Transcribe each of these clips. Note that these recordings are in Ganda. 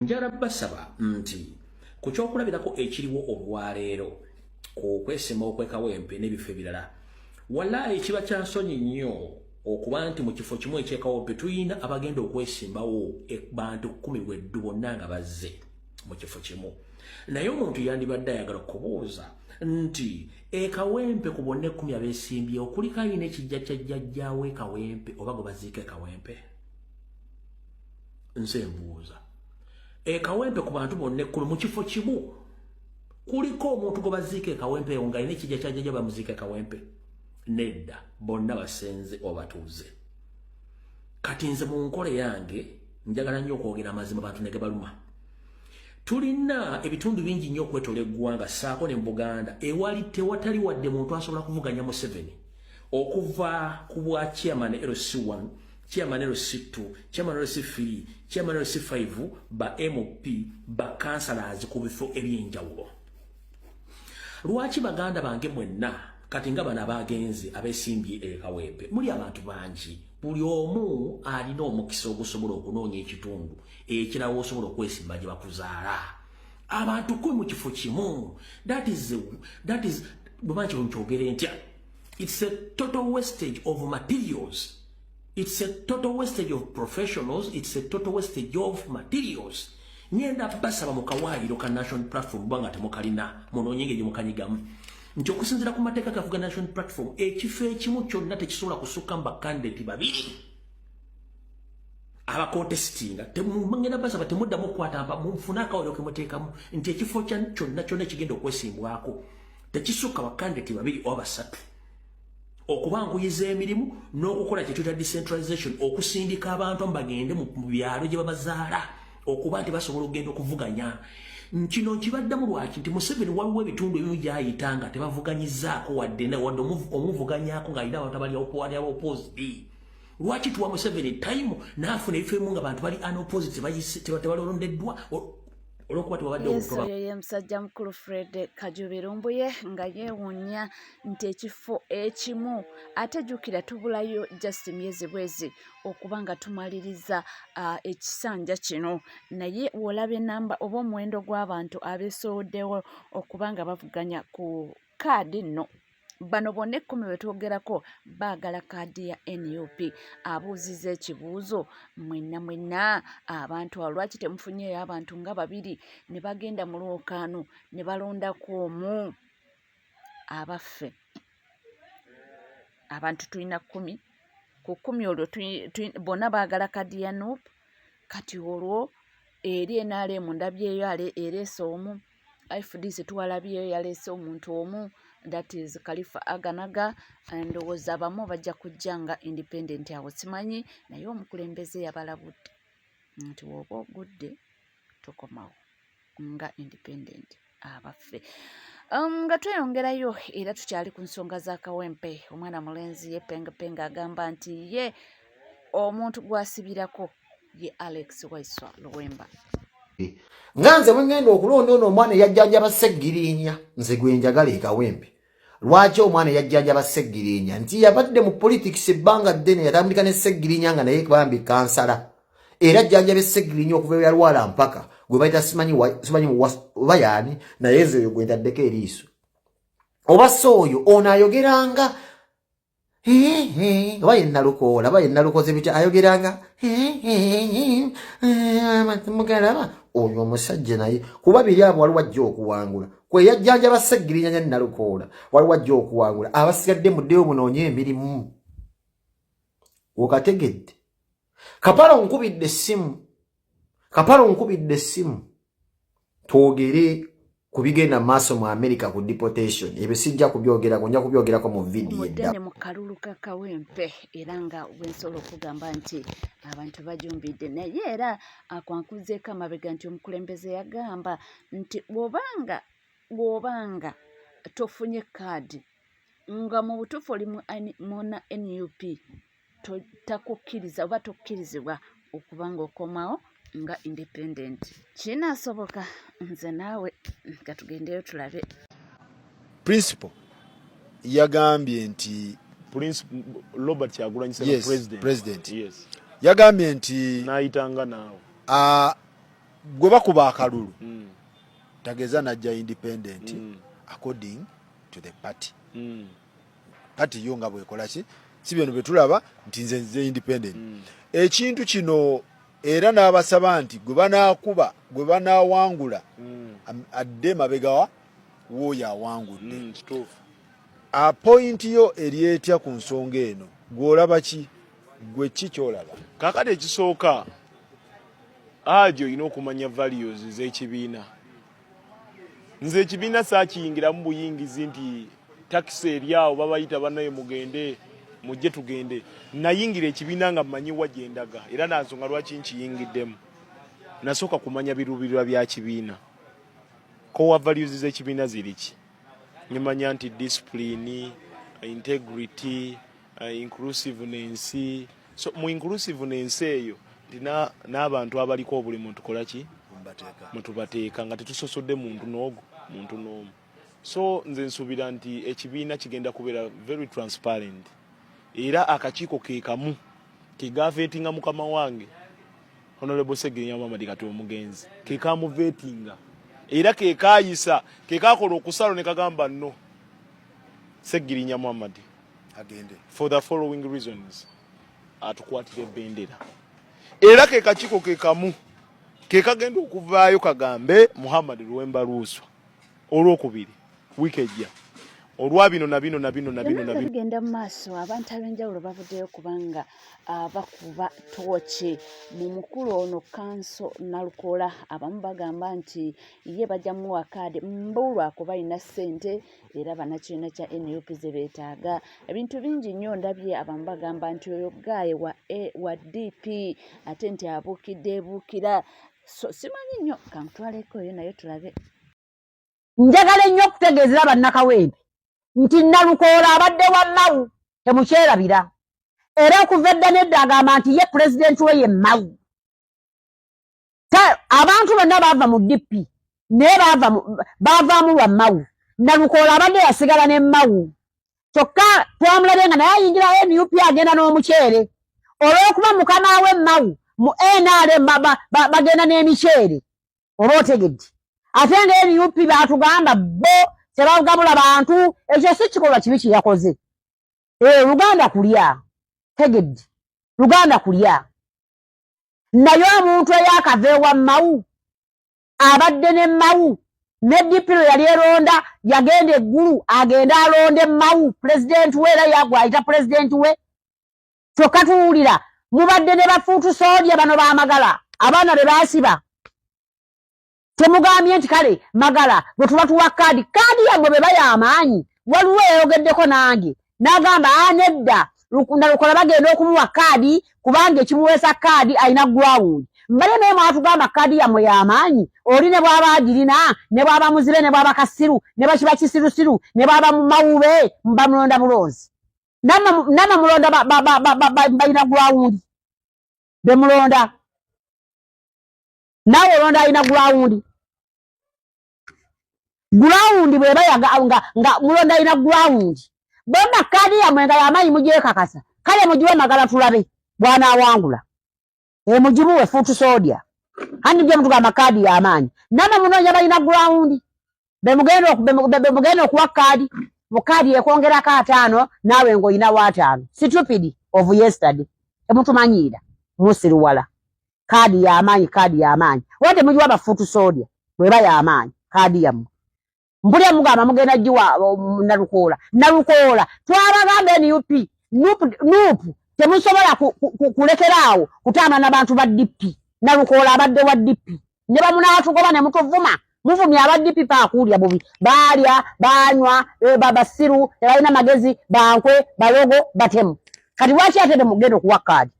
Njagala basaba nti ku kyokulabirako ekiriwo olwaleero ku kwesimba okw'ekawempe n'ebifo ebirala walayi kiba kya nsonyi nnyo okuba nti mu kifo kimu eky'ekawempe tuyina abagenda okwesimbawo bantu 10 bweddu bonna nga bazze mu kifo kimu naye omuntu yandibadde ayagala okubuuza nti ekawempe ku bonna 10 abeesimbyewo kuliko alina ekijja kya jjajjaawo ekawempe oba gwe baziika ekawempe nze mbuuza ekawempe ku bantu bonna 10 mu kifo kimu kuliko omuntu gwe baziika ekawempe nga alina ekijja kya jjajja bamuziika ekawempe nedda bonna basenze obatuuze kati nze mu nkole yange njagala nnyo okwogera amazima bantu ne gebaluma tulina ebitundu bingi nnyo okwetola eggwanga ssaako ne mu Buganda ewali tewatali wadde muntu asobola kuvuganya Museveni okuva ku bwa chairman LC1 chairman LC2 chairman LC3 chairman LC5 ba MP ba councillors ku bifo ebyenjawulo lwaki baganda bange mwenna kati nga bana bagenzi abesimbye ekawempe muli abantu bangi buli omu alina omukisa ogusobola okunoonya ekitundu ekirawo osobola okwesimba gye bakuzaala abantu 10 mu kifo kimu that is bumanchi onkyogere ntya it's a total wastage of materials it's a total wastage of professionals it's a total wastage of materials nyenda basaba mu kawaayiro ka national platform bwanga temukalina munoonyenge gye mukanyigamu nti okusinziira ku mateeka gavuga national platform ekifo ekimu kyonna tekisobola kusukka mu bakandidate babiri abakontestinga temumangena basaba temuddamu okukwata mpa mufuna akawero ke muteekamu nti ekifo kyonna ekigenda okwesimbwako tekisukka bakandidate babiri oba basatu okubanguyiza emirimu n'okukola kye tuyita decentralization okusindika abantu bagende mu byalo gye babazaala okuba nti basobola okugenda okuvuganya kino kibaddamu lwaki nti Museveni waliwo ebitundu ebimu gyayitanga tebavuganyizaako wadde omuvuganyaako ng'alina abantu abali opposite lwaki tuwa Museveni time n'afuna ebifo ebimu nga bantu bali unopposite tebalondeddwa olwokuba tebabadde oyo ye musajja mukulu Fred Kajuberumbuye nga yeewuunya nti ekifo ekimu ate jjukira tubulayo just myezi bwezi okuba nga tumaliriza ekisanja kino naye wolabe namba oba omuwendo gw'abantu abeesowoddewo okuba nga bavuganya ku kaadi nno bano bonna 10 betwogerako baagala kaadi ya NUP abuuziza ekibuuzo mwenna abantu lwaki temufunyeyo abantu nga babiri ne bagenda mu lwokaano ne balondako omu abaffe abantu tulina 10 ku 10 olwo bonna baagala kaadi ya NUP kati olwo eri NRM ndabyeyo ereese omu IFDC tuwalabyeyo yaleese omuntu omu that is Khalifa Aganaga ndowooza abamu bajja kujja nga independent awo simanyi naye omukulembeze yabalabudde nti woba ogudde tokomawo nga independent abaffe nga tweyongerayo era tukyali ku nsonga za kawempe omwana mulenzi yepengapenga agamba nti ye omuntu gwasibirako ye Alex Waiswa Luwemba nga nze bwe ngenda okulonda ono omwana eyajjanjaba Sseggirinya nze gwe njagala ekawempe lwaki omwana eyajjanjaba Sseggirinya nti yabadde mu politics ebbanga ddene yatambulika ne Sseggirinya nga naye bambi kansala era ajjanjaba Sseggirinya okuva yalwala mpaka gwe bayita simanyi oba yaani naye nze oyo gwe ntaddeko eriiso oba sooyo ono ayogeranga oba yennalukoola oba yennalukoze bitya ayogeranga mugalaba oyo omusajja naye kuba biri abo waliwo ajja okuwangula kwe yajjanjaba Sseggirinya ne Nalukoola waliwo ajja okuwangula abasigadde muddeyo munoonye emirimu okategedde Kapalo nkubidde essimu twogere kubigenda maaso mu America ku deportation ebyo sijja kubyogerako nja kubyogerako mu video edda mu kalulu ka kawempe era nga bwensolo okugamba nti abantu bajumbidde naye era akwankuzeeko amabega nti omukulembeze yagamba nti bw'obanga tofunye kaadi nga mu butuufu oli muna NUP takukkiriza oba tokkirizibwa okuba nga okomawo nga independent kinaasoboka nze naawe katugendeyo tulabe principal yagambye nti Robert Kyagulanyi yes, president president yes yagambye nti naayitanga naawe gwe bakuba akalulu tageza najja independent according to the party party yo nga bwekola ki si bino betulaba nti nze independent ekintu kino era n'abasaba nti gwe banaakuba gwe banaawangula adde mabega woyo awangudde a point yo eryetya ku nsonga eno gw'olaba ki gwe ki kyolaba kakati ekisooka ajo ino okumanya values z'ekibiina nze ekibiina saakiyingiramu buyingizi nti takisi eryawo babayita bannaye mugende mujje tugende nayingira ekibiina nga mmanyi wa gyendaga era nansonga lwaki nkiyingiddemu nasooka kumanya birubirwa bya kibiina kowa values z'ekibiina ziriki nimanya nti discipline integrity inclusiveness so mu inclusiveness eyo ndina n'abantu abaliko obulimu tukola ki mutubateeka nga tetusosodde muntu n'omu so nze nsuubira nti ekibiina kigenda kubeera very transparent era akakiiko ke kamu kegaaveetinga mukama wange Honorable Segirinnya Muhammad kati omugenzi ke kamuveetinga era ke kaayisa ke kakola okusalo ne kagamba no Segirinnya Muhammad agende for the following reasons atukwatire bendera era ke kakiiko ke kamu ke kagenda okuvaayo kagambe Muhammad Luwemba Luuswa olwokubiri wikejja olwabino nabino bigenda mu maaso abantu ab'enjawulo bavuddeyo kubanga bakuba tooki mu mukulu ono kanso Nalukoola abamu bagamba nti ye bajja muwa kaadi mbulwako balina ssente era bannakibiina kya NUP ze beetaaga ebintu bingi nnyo ndabye abamu bagamba nti oyo gaaye wa DP ate nti abuukira so simanyi nnyo kankutwaleko eyo naye tulabe njagala ennyo okutegeezera bannakawempe nti Nalukoola abadde wa Mawu temukyerabira era okuva edda nedda agamba nti ye pulezidenti we ye Mawu abantu bonna baava mu DP naye baavaamu lwa Mawu Nalukoola abadde yasigala ne Mawu kyokka twamulabye nga naye ayingira NUP agenda n'omuceere olw'okuba mukama we Mawu mu NRM bagenda n'emiceere oba otegedde ate nga NUP baatugamba bo tebagabula bantu ekyo si kikolwa kibi kyeyakoze Luganda kulya tegedde Luganda kulya naye omuntu eyakaveewa Mawu abadde ne Mawu ne DP yali eronda yagenda eggulu agenda alonde Mawu pulezidenti we era yagwayita pulezidenti we kyokka tuwulira mubadde ne bafuutu soodya bano baamagala abaana be baasiba temugambye nti kale magala bwe tuba tuwa kaadi yammwe be bayamaanyi waliwo eyogeddeko nange n'agamba nedda Nalukoola bagenda okumuwa kaadi kubanga ekimuweesa kaadi alina ground mbale naye mwatugamba kaadi yammwe y'amaanyi oli ne bw'aba agirina ne bw'aba muzibe ne bw'aba kasiru ne bakiba kisirusiru ne bw'aba mu mawube bamulonda bulonzi namwe mulonda balina ground bemulonda naawe olonda alina ground bweba nga mulonda alina ground bonna kaadi yammwe nga y'amaanyi mugyekakasa kale mugiwe magala tulabe bw'anaawangula mugimuwe fuutu soodya andi gye mutugamba kaadi y'amaanyi namwe munoonya balina ground bemugenda okuwa kaadi mu kaadi ekwongerako 5 naawe ng'olinawo 5 stupid of yesterday temutumanyiira musiruwala kaadi y'amaanyi oba temugiwa bafuutu soodya bweba y'amaanyi kaadi yammwe mpulya mugamba mugenda giwa Nalukoola twabagamba NUP temusobola kulekeraawo kutambula n'abantu ba DP Nalukoola abadde wa DP ne bamunaatugoba ne mutuvuma muvumye aba DP paakuulya bubi baalya baanywa basiru tebalina magezi bankwe balogo batemu kati lwaki ate temugenda okuwa kaadi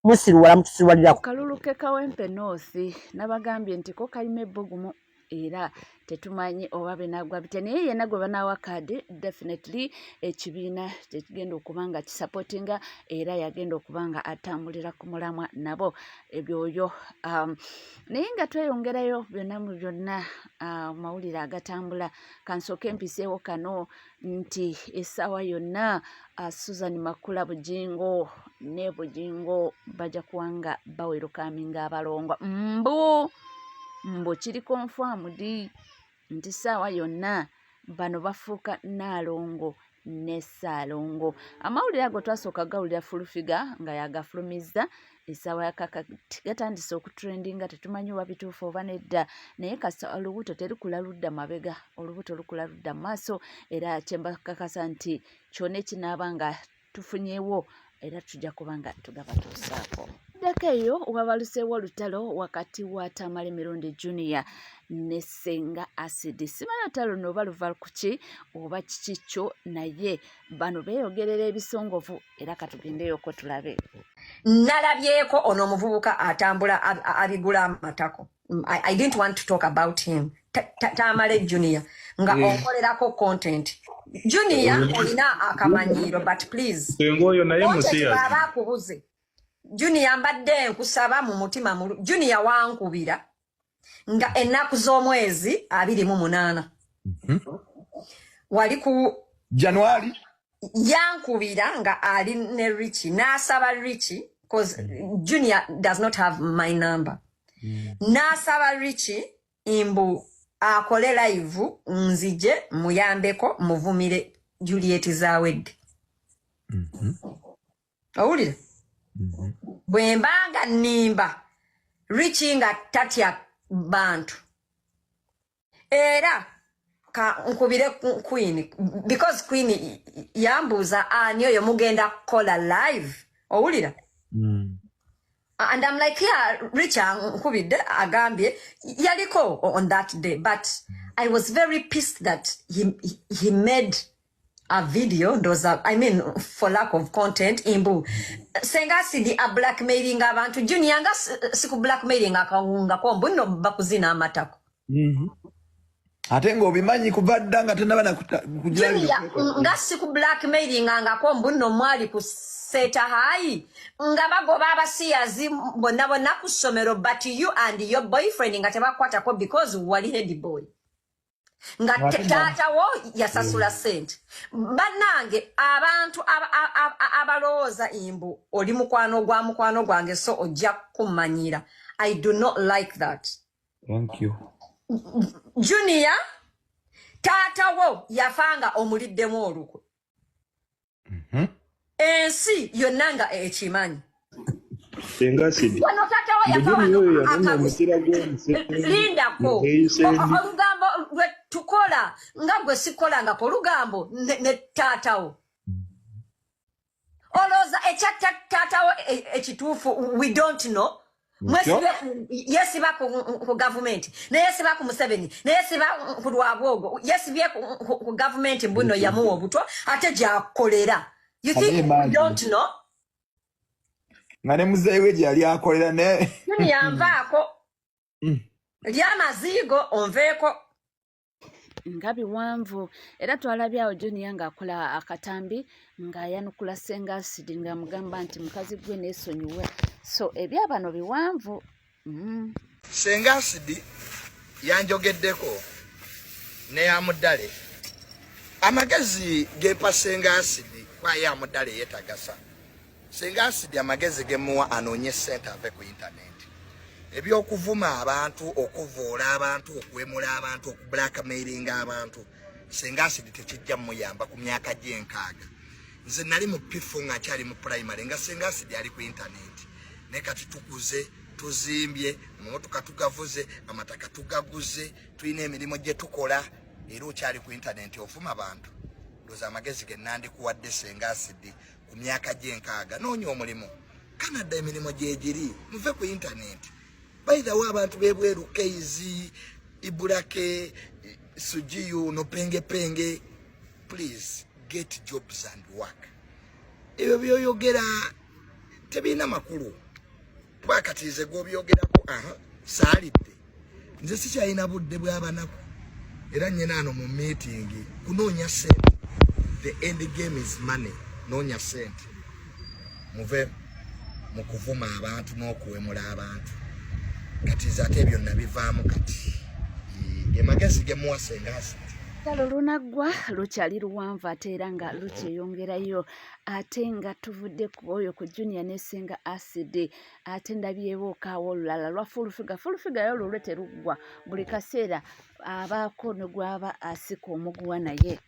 musiruwala mutusiruwalirako kalulu ke Kawempe North nabagambye nti ko kalima ebbugumu era tetumanyi oba benagwa bite naye yenna gwe banaawa kaadi definitely ekibiina tekigenda okuba nga kisupportinga era yagenda okuba nga atambulira ku mulamwa nabo ebyoyo naye nga tweyongerayo byonna mu byonna mawulire agatambula kansooke mpiseewo kano nti essaawa yonna Susan Makula Bujingo ne Bujingo bajja kuwanga bawerukaminga abalongwa mbu mbo kiri confirmed nti ssaawa yonna bano bafuuka Nnaalongo ne Ssaalongo. Amawulire ago twasooka gawulira Fulufiga nga yagafulumizza essaawa yakakati gatandise okutrendinga, tetumanyi oba bituufu oba nedda, naye kasita olubuto terukula ludda mabega, olubuto lukula ludda maaso, era kyembakakasa nti kyonna ekinaaba nga tufunyeewo era tujja kuba nga tugabatuusaako. Ddako eyo wabaluseewo olutalo wakati wa Tamale Mirundi Junior ne Ssenga Acid. Simanyi olutalo luno oba luva kuki oba kiki kyo, naye bano beeyogerera ebisongovu era katugendeyoko tulabe. Nalabyeko ono omuvubuka atambula abigula amatako. I didn't want to talk about him. Tamale Junior nga onkolerako content. Junior olina akamanyiiro, but please ngoyo naye musiya abakubuze Junior mbadde nkusaba mu mutima Junior wankubira nga ennaku z'omwezi 28 wali ku January yankubira nga ali ne Richie, n'asaba Richie because Junior does not have my number. N'asaba Richie imbu akole live nzije muyambeko muvumire Juliet Zawed. Awulira? Bwembanga nimba Richie nga tatya bantu. Era ka nkubire Queen because Queen yambuza anyoyo mugenda kola live. Awulira? And I'm like, yeah, Richard nkubide agambye yaliko on that day, but I was very pissed that he made a video, for lack of content, imbu. Ssenga Acid a blackmailing abantu. Junior nga siku blackmailing akawunga kombu no bakuzina amatako. Ate ng'obimanyi kuva dda nga tennaba kujja. Junior nga siku blackmailing anga kombu no mwali kuseta hayi. Nga bagoba abasiyazi bonna ku ssomero, but you and your boyfriend nga tebakwatako because wali head boy. Nga tata wo yasasula sente. Banange abantu abalowooza imbu oli mukwano gwange so ojja kumanyira. I do not like that. Thank you. Junior tata wo yafanga omuliddemu olukwe. Ensi yonnanga ekimanyi. Ssenga Acid. Wano tata wo yafanga lindako olugambo lwe tukola nga gwe sikola nga olugambo ne tata wo. Oloza tata wo ekituufu we don't know. Yes ba ku government na yes ba ku Museveni na yes ba ku Lwabogo yes bye ku government mbuno yamuwa obutwa ate jakolera. You think we don't know? Ngane muzeewe gyali akolera ne yamvaako lyamazigo onveeko nga biwanvu era twalabye awo Junior ng'akola akatambi ng'ayanukula Ssenga Acid ng'amugamba nti mukazi gwe neesonyiwe. So ebyabano biwanvu. Ssenga Acid yanjogeddeko ne yamuddale amagezi gepa Ssenga Acid kwa yamuddale yetagasa. Ssenga Acid amagezi gemuwa anoonye ssente ave ku internet. Ebyokuvuma abantu, okuvoola abantu, okwemula abantu, okublackmailinga abantu, Ssenga Acid tekijja muyamba ku myaka gye 6. Nze nali mu pifu nga kyali mu primary nga Ssenga Acid ali ku internet. Ne kati tukuze, tuzimbye, mmotoka tugavuze, amataka tugaguze, tulina emirimu gye tukola, era okyali ku internet ofuma abantu. Ndoza amagezi ge nandikuwadde Ssenga Acid ku myaka gye 6 noonya omulimu. Canada emirimu gye giri, muve ku internet. By the way, abantu bebweru Keizi, Ibulake, Sujiyu, no penge, please get jobs and work. Ebyo byoyogera tebina makulu. Twakatize go byogerako saalidde. Nze sikyalina budde bw'abanaku. Era nnyina ano mu meeting kunoonya sente. The end game is money. Noonya sente. Muve mu kuvuma abantu n'okuwemula abantu. Kati zate byonna bivaamu kati. Emagezi gemuwa Ssenga Acid. Olutalo lunaggwa lukyali luwanvu ate era nga lukyeyongerayo ate nga tuvudde ku oyo ku Junior n'essenga Acid ate ndabyewookaawo olulala lwa Fullfigure yo lulwe teruggwa buli kaseera abaako ne gwaba asika omuguwa naye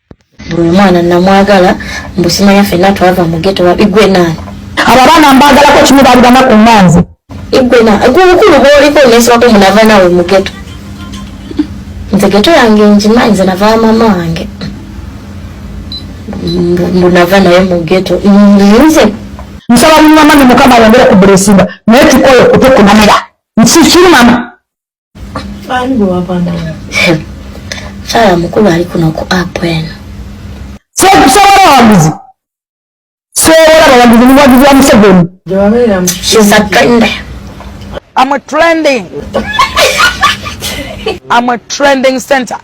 buli mwana namwagala mbusimanya ffenna twava mu ghetto babigwe naani abo abaana mbagalako kimu baali banaku nganze igwe na gukulu bwoliko nesibako munava nawe mu ghetto nze ghetto yange njimanyi nze nava mama wange mbunava naye mu ghetto nze nsaba munyamani mukama yongere kubulesinga naye kikoyo kutukunamira nkikiri mama ani bwe wavana Fala mukulu ali kuno ku app eno sobola wabuzi sobola bawabuzi mubagizi wa Museveni she's a trend I'm a trending center.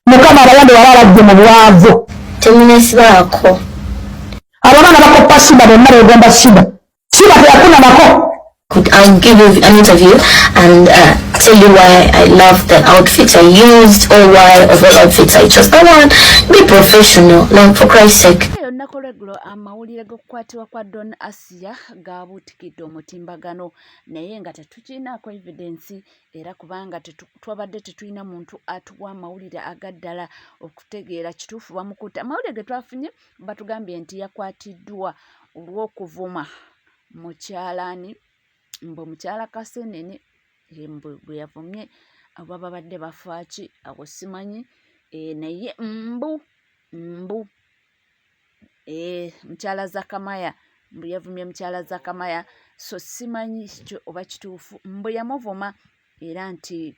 Mukama abayambe walabajje mu bwavu temunesibaako abaana bakoppa siba bonna begomba siba teyakuna nako. I'll give you an interview and tell you why I love the outfits I used or why of the outfits I chose. I want to be professional, like for Christ's sake. Olunaku lw'eggulo amawulire g'okukwatibwa kwa Don Asia gaabuutikidde omutimbagano naye nga tetukirinaako evidensi era kubanga twabadde tetulina muntu atuwa amawulire agaddala okutegeera kituufu bamukutte. Amawulire ge twafunye batugambye nti yakwatiddwa olw'okuvuma mukyalaani mbu omukyala Kasenene bwe yavumye aba babadde bafaaki abo simanyi naye mukyala Zakamaya mbu yavumye mukyala Zakamaya so simanyi oba kituufu mbu yamuvuma era nti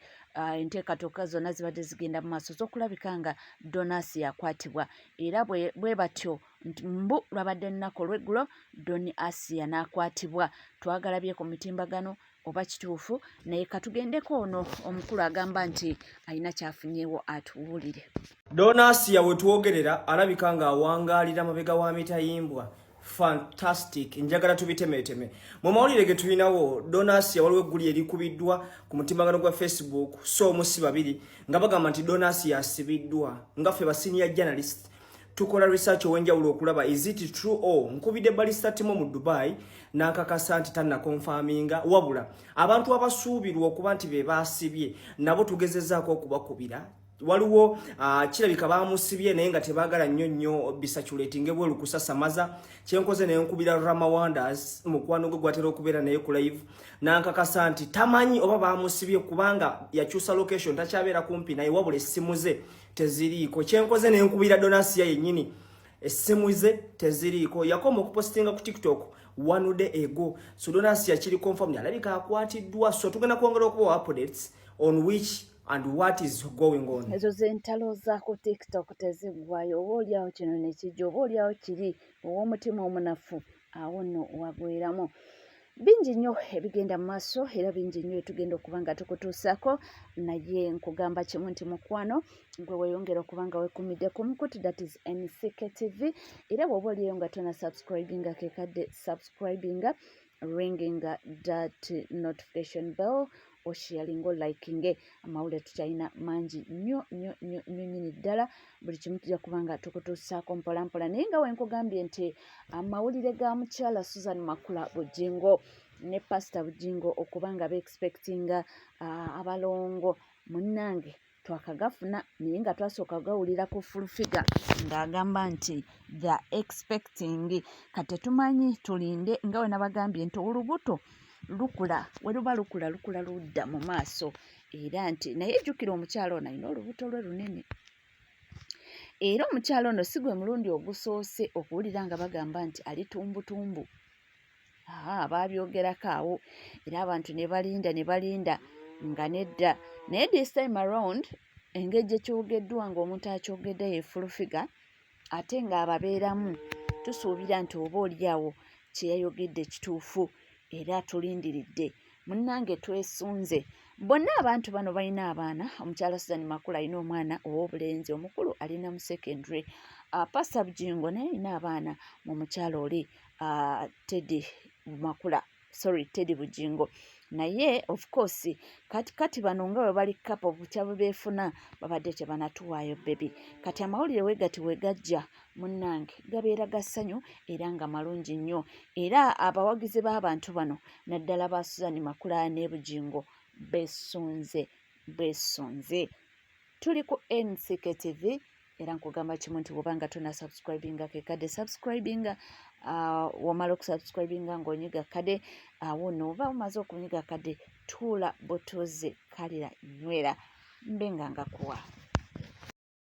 enteekatooka zonna zibadde zigenda mu maaso z'okulabika nga Donasi yakwatibwa era bwe batyo nti mbu lwabadde nnaku olw'eggulo Don Asia n'akwatibwa. Twagalabye ku mitimbagano oba kituufu naye katugendeko ono omukulu agamba nti alina kyafunyeewo atuwulire. Don Asia we twogerera alabika nga awangaalira mabega wa mitayimbwa fantastic njagala tubitemeteme mu mawulire ge tulinawo. Don Asia waliwo egguli erikubiddwa ku mutimbagano gwa Facebook so omusi babiri nga bagamba nti Don Asia asibiddwa nga ffe ba senior journalist tukola research owenjawulo okulaba is it true or nkubidde balista timo mu Dubai n'akakasa nti tanna confirminga wabula abantu abasuubirwa okuba nti be baasibye nabo tugezezzaako okubakubira. Waliwo kirabika bamusibye naye nga tebaagala nnyo bisaculating ebweru kusasamaza kyenkoze naye nkubira Rama Wonders mukwano gwe gwatera okubeera naye ku live n'ankakasa nti tamanyi oba bamusibye kubanga yakyusa location takyabeera kumpi naye wabula essimu ze teziriiko. Kyenkoze naye nkubira Don Asia yennyini essimu ze teziriiko yakoma okupostinga ku TikTok one day ago. So Don Asia kiri confirmed alabika akwatiddwa so tugenda kwongera okuba updates on which and what is going on. Ezo z'entalo za ku TikTok teziggwayo oba oliawo kino ne kijja oba oliawo kiri ow'omutima omunafu awo nno wagweramu. Bingi nnyo ebigenda mu maaso era bingi nnyo etugenda okuba nga tukutuusako naye nkugamba kimu nti mukwano gwe weeyongera okuba nga weekumidde ku Mukutu that is NCK TV era bw'oba oliyo nga tona subscribinga kekadde subscribinga ringinga that notification bell osharingo likinge amawulire tukyalina mangi nnyo nyini ddala buli kimu tujja kuba nga tukutuusaako mpolampola naye nga wenkugambye nti amawulire ga mukyala Susan Makula Bujingo ne Pastor Bujingo okuba nga beexpectinga abalongo munnange twakagafuna naye nga twasooka gawulira ku Fullfigure ng'agamba nti the expecting kati tumanyi tulinde nga we nabagambye nti olubuto lukula we luba lukula ludda mu maaso era nti naye jjukira omukyalo ono alina olubuto lwe lunene era omukyalo ono si gwe mulundi ogusoose okuwulira nga bagamba nti ali tumbutumbu baabyogerako awo era abantu ne balinda nga nedda naye this time around engeri gye kyogeddwa ng'omuntu akyogedde ye Fullfigure ate ng'ababeeramu tusuubira nti oba oliawo kyeyayogedde kituufu era tulindiridde munnange twesunze bonna abantu bano balina abaana omukyala Susan Makula alina omwana ow'obulenzi omukulu alina mu secondary Pastor Bujingo naye alina abaana mu mukyala oli Teddy Makula Teddy Bugingo naye of course kati bano nga bwe bali couple bukyabu beefuna babadde tebanatuwaayo baby kati amawulire wegati wegajja munnange gabeera gassanyu era nga malungi nnyo era abawagizi b'abantu bano naddala ba Susan Makulaya ne Bugingo besunze tuli ku NCK TV era nkugamba kimu nti bwobanga tona subscribinga kekade subscribinga wamala okusubscribinga ng'onyiga kade awo nooba omaze okunyiga kade tuula butuuzi kalira nywera mbenga ngakuwa